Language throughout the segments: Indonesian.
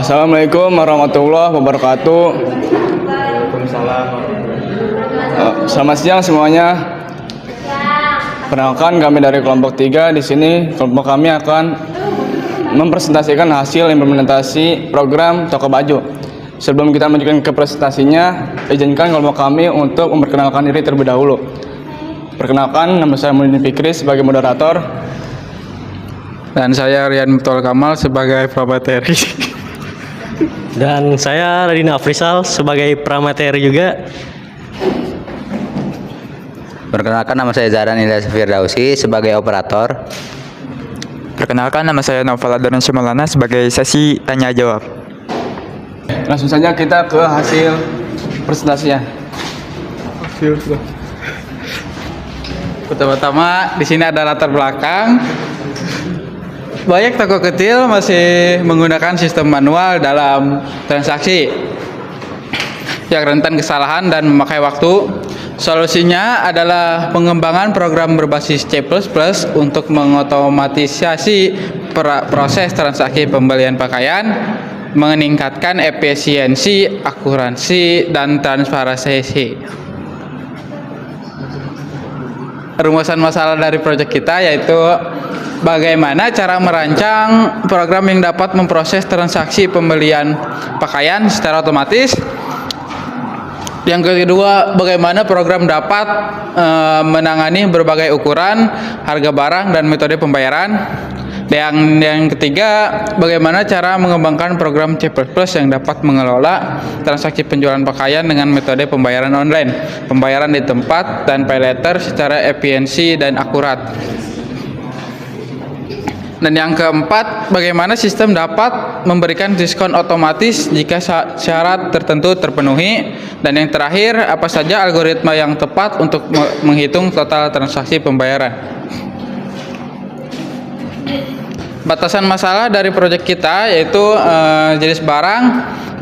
Assalamualaikum warahmatullahi wabarakatuh. Waalaikumsalam. Selamat siang semuanya. Perkenalkan, kami dari kelompok 3 di sini. Kelompok kami akan mempresentasikan hasil implementasi program toko baju. Sebelum kita melanjutkan ke presentasinya, izinkan kelompok kami untuk memperkenalkan diri terlebih dahulu. Perkenalkan, nama saya Mulyadin Fikri sebagai moderator. Dan saya Rian Mutul Kamal sebagai pramateri. Dan saya Radina Afrisal sebagai pramateri juga. Perkenalkan, nama saya Zahran Ilyas Firdausi sebagai operator. Perkenalkan, nama saya Novel Adonan Syamulana sebagai sesi tanya jawab. Langsung saja kita ke hasil presentasinya. Pertama-tama di sini ada latar belakang. Banyak toko kecil masih menggunakan sistem manual dalam transaksi yang rentan kesalahan dan memakai waktu. Solusinya adalah pengembangan program berbasis C++ untuk mengotomatisasi proses transaksi pembelian pakaian, meningkatkan efisiensi, akurasi, dan transparansi. Rumusan masalah dari proyek kita yaitu bagaimana cara merancang program yang dapat memproses transaksi pembelian pakaian secara otomatis. Yang kedua, bagaimana program dapat menangani berbagai ukuran, harga barang, dan metode pembayaran. Dan yang ketiga, bagaimana cara mengembangkan program C++ yang dapat mengelola transaksi penjualan pakaian dengan metode pembayaran online, pembayaran di tempat, dan pay letter secara efisiensi dan akurat. Dan yang keempat, bagaimana sistem dapat memberikan diskon otomatis jika syarat tertentu terpenuhi. Dan yang terakhir, apa saja algoritma yang tepat untuk menghitung total transaksi pembayaran. Batasan masalah dari proyek kita yaitu jenis barang.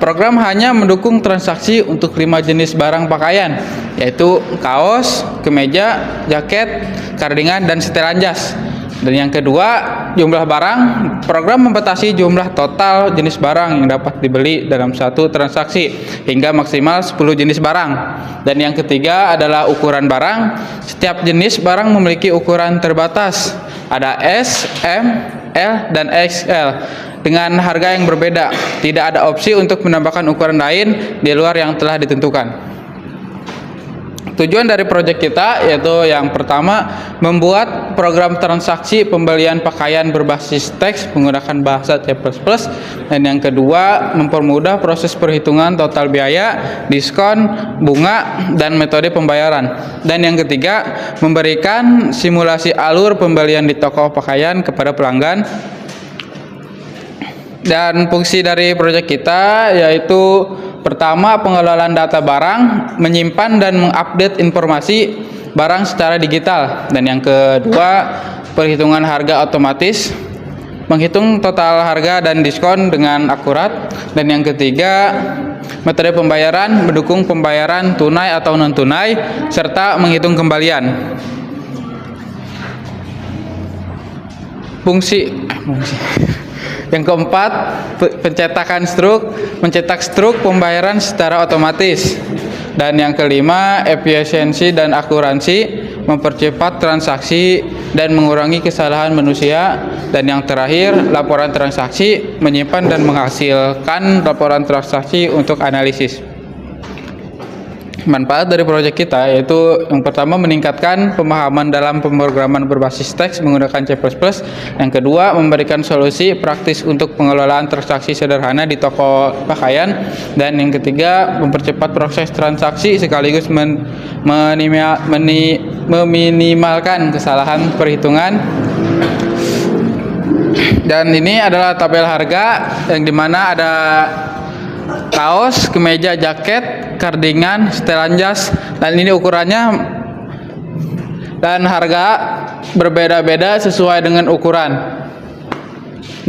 Program hanya mendukung transaksi untuk 5 jenis barang pakaian, yaitu kaos, kemeja, jaket, cardigan, dan setelan jas. Dan yang kedua, jumlah barang. Program membatasi jumlah total jenis barang yang dapat dibeli dalam satu transaksi hingga maksimal 10 jenis barang. Dan yang ketiga adalah ukuran barang. Setiap jenis barang memiliki ukuran terbatas. Ada S, M, L, dan XL dengan harga yang berbeda. Tidak ada opsi untuk menambahkan ukuran lain di luar yang telah ditentukan. Tujuan dari proyek kita yaitu yang pertama, membuat program transaksi pembelian pakaian berbasis teks menggunakan bahasa C++, dan yang kedua, mempermudah proses perhitungan total biaya, diskon, bunga, dan metode pembayaran. Dan yang ketiga, memberikan simulasi alur pembelian di toko pakaian kepada pelanggan. Dan fungsi dari proyek kita yaitu pertama, pengelolaan data barang, menyimpan dan mengupdate informasi barang secara digital. Dan yang kedua, perhitungan harga otomatis, menghitung total harga dan diskon dengan akurat. Dan yang ketiga, metode pembayaran, mendukung pembayaran tunai atau non tunai serta menghitung kembalian. Fungsi yang keempat, pencetakan struk, mencetak struk pembayaran secara otomatis. Dan yang kelima, efisiensi dan akurasi, mempercepat transaksi dan mengurangi kesalahan manusia. Dan yang terakhir, laporan transaksi, menyimpan dan menghasilkan laporan transaksi untuk analisis. Manfaat dari proyek kita yaitu yang pertama, meningkatkan pemahaman dalam pemrograman berbasis teks menggunakan C++. Yang kedua, memberikan solusi praktis untuk pengelolaan transaksi sederhana di toko pakaian. Dan yang ketiga, mempercepat proses transaksi sekaligus meminimalkan kesalahan perhitungan. Dan ini adalah tabel harga yang dimana ada kaos, kemeja, jaket, cardigan, setelan jas, dan ini ukurannya dan harga berbeda-beda sesuai dengan ukuran.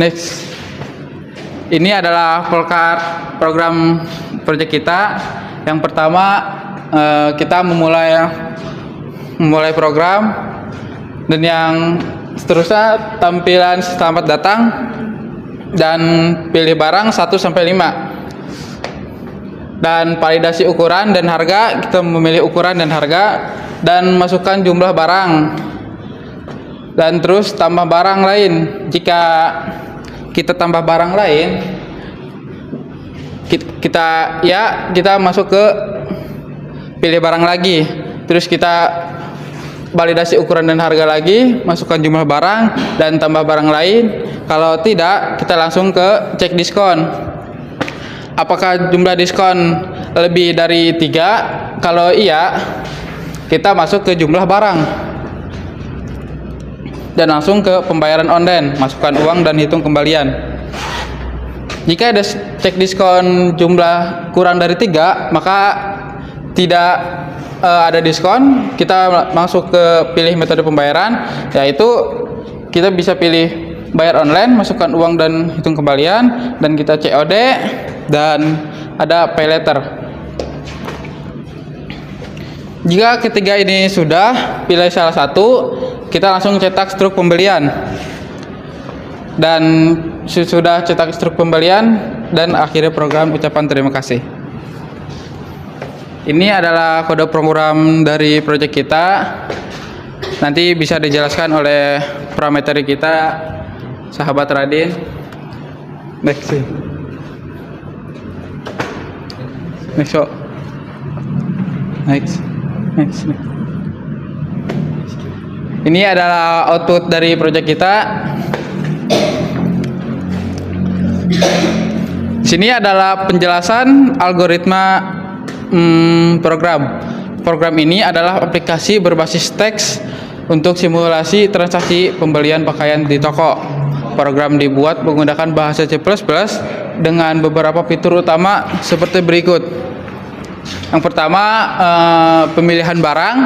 Next, ini adalah flowchart program proyek kita. Yang pertama, kita memulai program, dan yang seterusnya tampilan selamat datang. dan pilih barang 1 sampai 5. Dan validasi ukuran dan harga, kita memilih ukuran dan harga dan masukkan jumlah barang. Dan terus tambah barang lain. Jika kita tambah barang lain, kita masuk ke pilih barang lagi. Terus kita validasi ukuran dan harga lagi, masukkan jumlah barang dan tambah barang lain. Kalau tidak, kita langsung ke cek diskon. Apakah jumlah diskon lebih dari 3? Kalau iya, kita masuk ke jumlah barang dan langsung ke pembayaran online, masukkan uang dan hitung kembalian. Jika ada cek diskon jumlah kurang dari 3, maka tidak ada diskon. Kita masuk ke pilih metode pembayaran, yaitu kita bisa pilih bayar online, masukkan uang dan hitung kembalian, dan kita COD, dan ada pay later. Jika ketiga ini sudah, pilih salah satu, kita langsung cetak struk pembelian. Dan sudah cetak struk pembelian dan akhirnya program ucapan terima kasih. Ini adalah kode program dari proyek kita. Nanti bisa dijelaskan oleh parameter kita, sahabat Radin. Next. Ini adalah output dari proyek kita. Di sini adalah penjelasan algoritma program. Program ini adalah aplikasi berbasis teks untuk simulasi transaksi pembelian pakaian di toko. Program dibuat menggunakan bahasa C++ dengan beberapa fitur utama seperti berikut. Yang pertama, pemilihan barang.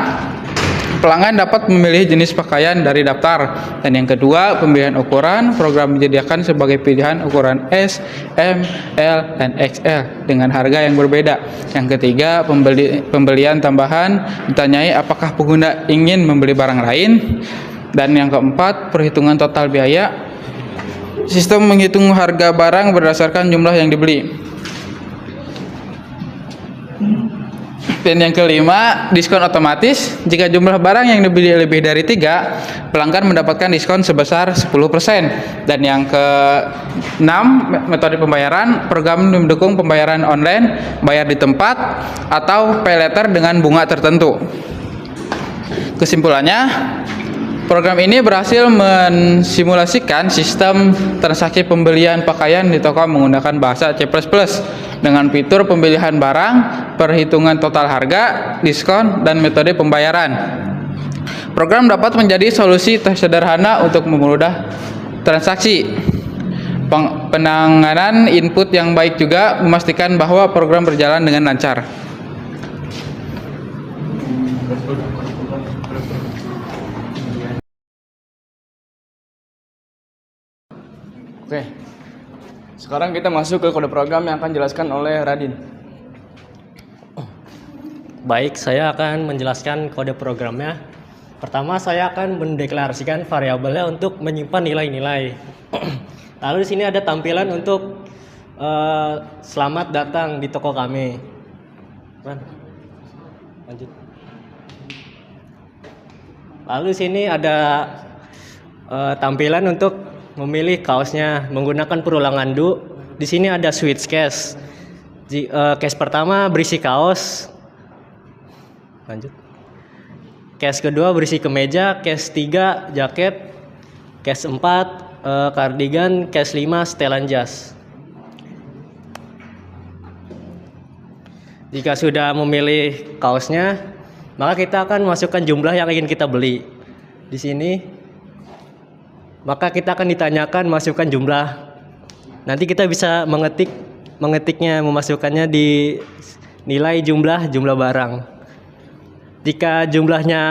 Pelanggan dapat memilih jenis pakaian dari daftar. Dan yang kedua, pemilihan ukuran. Program menyediakan sebagai pilihan ukuran S, M, L, dan XL dengan harga yang berbeda. Yang ketiga, pembelian tambahan. Ditanyai apakah pengguna ingin membeli barang lain. Dan yang keempat, perhitungan total biaya. Sistem menghitung harga barang berdasarkan jumlah yang dibeli. Dan yang kelima, diskon otomatis. Jika jumlah barang yang dibeli lebih dari 3, pelanggan mendapatkan diskon sebesar 10%. Dan yang keenam, metode pembayaran. Program mendukung pembayaran online, bayar di tempat, atau pay later dengan bunga tertentu. Kesimpulannya, program ini berhasil mensimulasikan sistem transaksi pembelian pakaian di toko menggunakan bahasa C++ dengan fitur pemilihan barang, perhitungan total harga, diskon, dan metode pembayaran. Program dapat menjadi solusi sederhana untuk mempermudah transaksi. Penanganan input yang baik juga memastikan bahwa program berjalan dengan lancar. Oke, sekarang kita masuk ke kode program yang akan dijelaskan oleh Radin. Baik, saya akan menjelaskan kode programnya. Pertama, saya akan mendeklarasikan variabelnya untuk menyimpan nilai-nilai. Lalu di sini ada tampilan untuk selamat datang di toko kami. Lanjut. Lalu di sini ada tampilan untuk memilih kaosnya menggunakan perulangan do. Di sini ada switch case. Case pertama berisi kaos. Lanjut. Case kedua berisi kemeja, case 3 jaket, case 4 kardigan, case 5 setelan jas. Jika sudah memilih kaosnya, maka kita akan masukkan jumlah yang ingin kita beli. Di sini maka kita akan ditanyakan masukkan jumlah. Nanti kita bisa mengetiknya, memasukkannya di nilai jumlah barang. Jika jumlahnya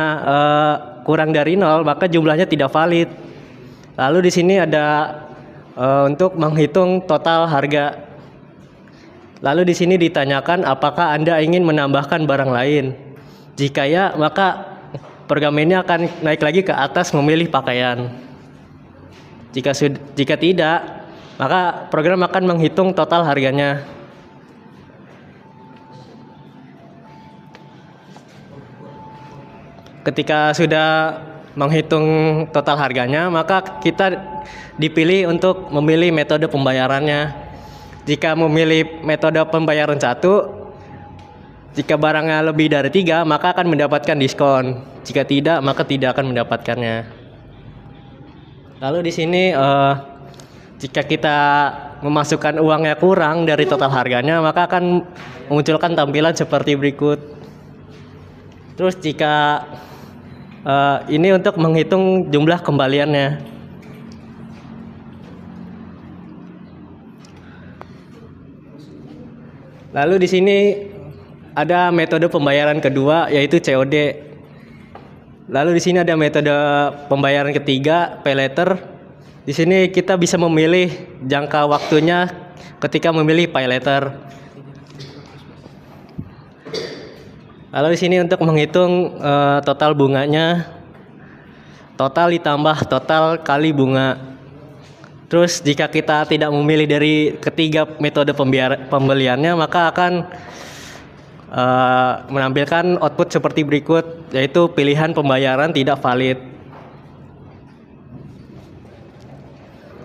kurang dari 0, maka jumlahnya tidak valid. Lalu di sini ada untuk menghitung total harga. Lalu di sini ditanyakan apakah Anda ingin menambahkan barang lain. Jika ya, maka program ini akan naik lagi ke atas memilih pakaian. Jika tidak, maka program akan menghitung total harganya. Ketika sudah menghitung total harganya, maka kita dipilih untuk memilih metode pembayarannya. Jika memilih metode pembayaran 1, jika barangnya lebih dari 3, maka akan mendapatkan diskon. Jika tidak, maka tidak akan mendapatkannya. Lalu di sini jika kita memasukkan uangnya kurang dari total harganya, maka akan memunculkan tampilan seperti berikut. Terus jika ini untuk menghitung jumlah kembaliannya. Lalu di sini ada metode pembayaran kedua, yaitu COD. Lalu di sini ada metode pembayaran ketiga, pay later. Di sini kita bisa memilih jangka waktunya ketika memilih pay later. Lalu di sini untuk menghitung total bunganya, total ditambah total kali bunga. Terus jika kita tidak memilih dari ketiga metode pembeliannya, maka akan menampilkan output seperti berikut, yaitu pilihan pembayaran tidak valid.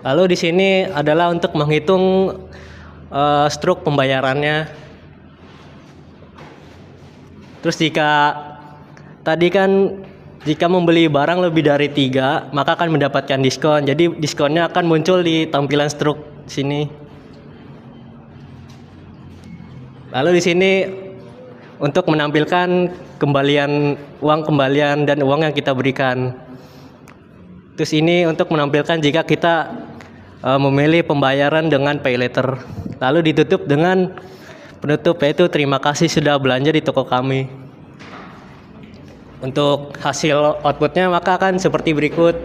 Lalu di sini adalah untuk menghitung struk pembayarannya. Terus jika tadi kan jika membeli barang lebih dari 3, maka akan mendapatkan diskon. Jadi diskonnya akan muncul di tampilan struk sini. Lalu di sini untuk menampilkan uang kembalian dan uang yang kita berikan. Terus ini untuk menampilkan jika kita memilih pembayaran dengan pay later. Lalu ditutup dengan penutup, yaitu terima kasih sudah belanja di toko kami. Untuk hasil outputnya maka akan seperti berikut.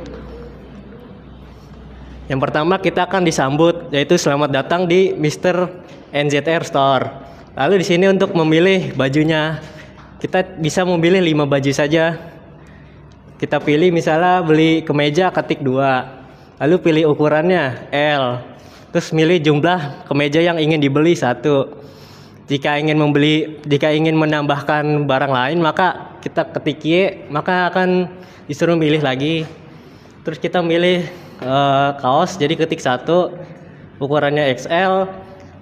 Yang pertama kita akan disambut, yaitu selamat datang di Mr. NZR Store. Lalu di sini untuk memilih bajunya, kita bisa memilih 5 baju saja. Kita pilih misalnya beli kemeja ketik 2, lalu pilih ukurannya L, terus milih jumlah kemeja yang ingin dibeli 1. Jika ingin menambahkan barang lain, maka kita ketik Y, maka akan disuruh milih lagi. Terus kita milih kaos, jadi ketik 1, ukurannya XL.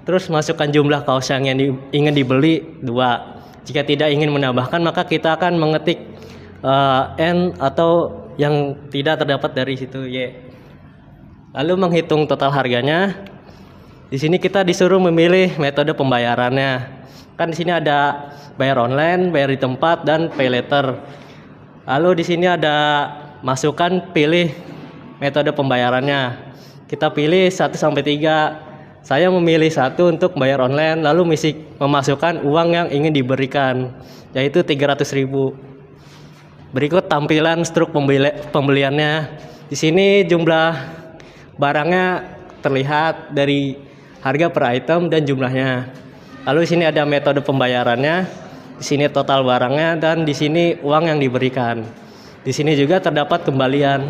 Terus masukkan jumlah kaos yang ingin dibeli 2. Jika tidak ingin menambahkan, maka kita akan mengetik N atau yang tidak terdapat dari situ Y. Lalu menghitung total harganya. Di sini kita disuruh memilih metode pembayarannya. Kan di sini ada bayar online, bayar di tempat, dan pay later. Lalu di sini ada masukkan pilih metode pembayarannya. Kita pilih 1 sampai 3. Saya memilih 1 untuk bayar online, lalu memasukkan uang yang ingin diberikan, yaitu 300.000. Berikut tampilan struk pembeliannya. Di sini jumlah barangnya terlihat dari harga per item dan jumlahnya. Lalu di sini ada metode pembayarannya, di sini total barangnya, dan di sini uang yang diberikan. Di sini juga terdapat kembalian.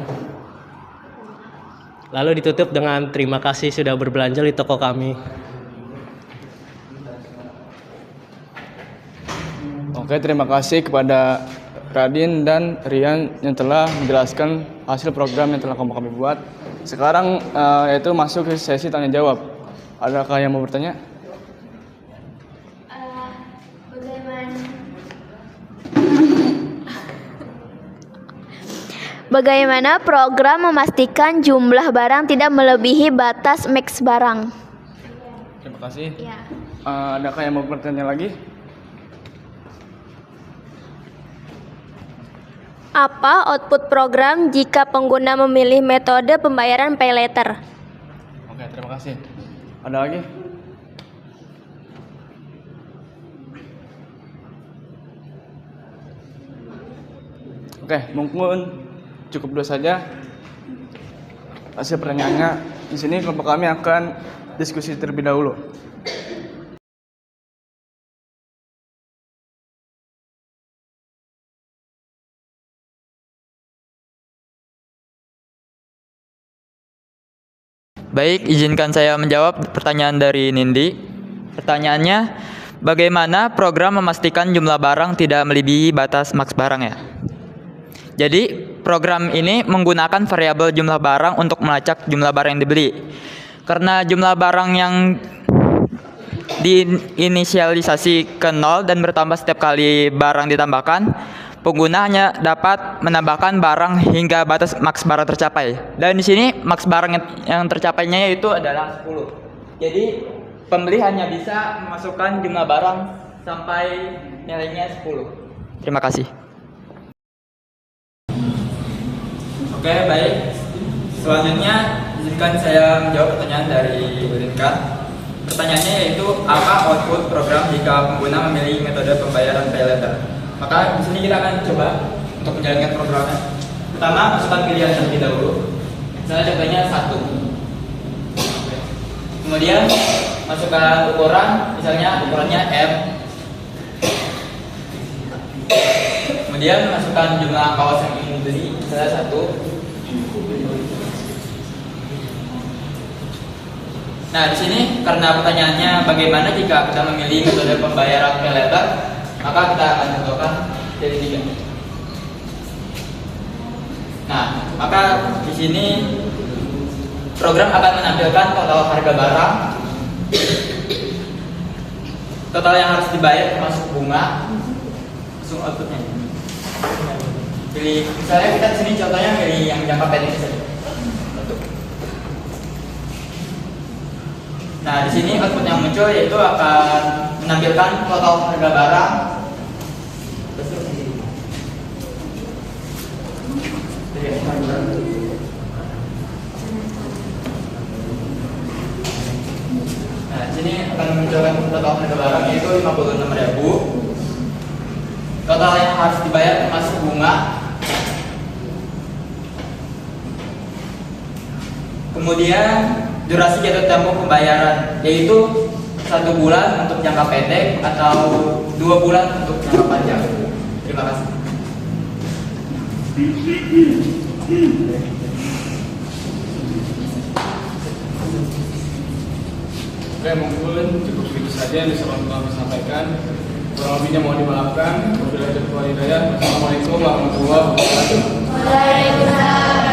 Lalu ditutup dengan terima kasih sudah berbelanja di toko kami. Oke, terima kasih kepada Radin dan Rian yang telah menjelaskan hasil program yang telah kami buat. Sekarang yaitu masuk ke sesi tanya jawab. Adakah yang mau bertanya? Bagaimana program memastikan jumlah barang tidak melebihi batas max barang? Terima kasih. Ya. Adakah yang mau bertanya lagi? Apa output program jika pengguna memilih metode pembayaran pay later? Oke, terima kasih. Ada lagi? Oke, mungkin cukup dulu saja hasil pertanyaannya. Di sini kelompok kami akan diskusi terlebih dahulu. Baik, izinkan saya menjawab pertanyaan dari Nindi. Pertanyaannya, bagaimana program memastikan jumlah barang tidak melebihi batas maks barang ya? Jadi, program ini menggunakan variabel jumlah barang untuk melacak jumlah barang yang dibeli. Karena jumlah barang yang diinisialisasi ke 0 dan bertambah setiap kali barang ditambahkan, pengguna hanya dapat menambahkan barang hingga batas maks barang tercapai. Dan di sini maks barang yang tercapainya yaitu adalah 10. Jadi pembeli hanya bisa memasukkan jumlah barang sampai nilainya 10. Terima kasih. Oke, baik. Selanjutnya izinkan saya menjawab pertanyaan dari Rinka. Pertanyaannya yaitu apa output program jika pengguna memilih metode pembayaran pay letter? Maka di sini kita akan coba untuk menjalankan programnya. Pertama, masukkan pilihan terlebih dahulu. Misalnya contohnya 1. Kemudian masukkan ukuran, misalnya ukurannya M. Kemudian masukkan jumlah kaos yang ingin dibeli, misalnya 1. Nah, di sini karena pertanyaannya bagaimana jika kita memilih metode pembayaran pay letter, maka kita akan contohkan dari 3. Nah, maka di sini program akan menampilkan total harga barang, total yang harus dibayar termasuk bunga, langsung outputnya. Pilih, misalnya kita di sini contohnya pilih yang jangka pendek saja. Nah, di sini output yang muncul yaitu akan menampilkan total harga barang. Nah, di sini akan memunculkan total harga barang yaitu 56.000. Total yang harus dibayar termasuk bunga. Kemudian durasi jatuh tempo pembayaran yaitu 1 bulan untuk jangka pendek atau 2 bulan untuk jangka panjang. Terima kasih. Oke, mungkin cukup begitu saja yang bisa kami sampaikan. Kurang lebihnya mohon dimaafkan. Wabillahi taufiq wal hidayah. Wassalamualaikum warahmatullahi wabarakatuh. Waalaikumsalam.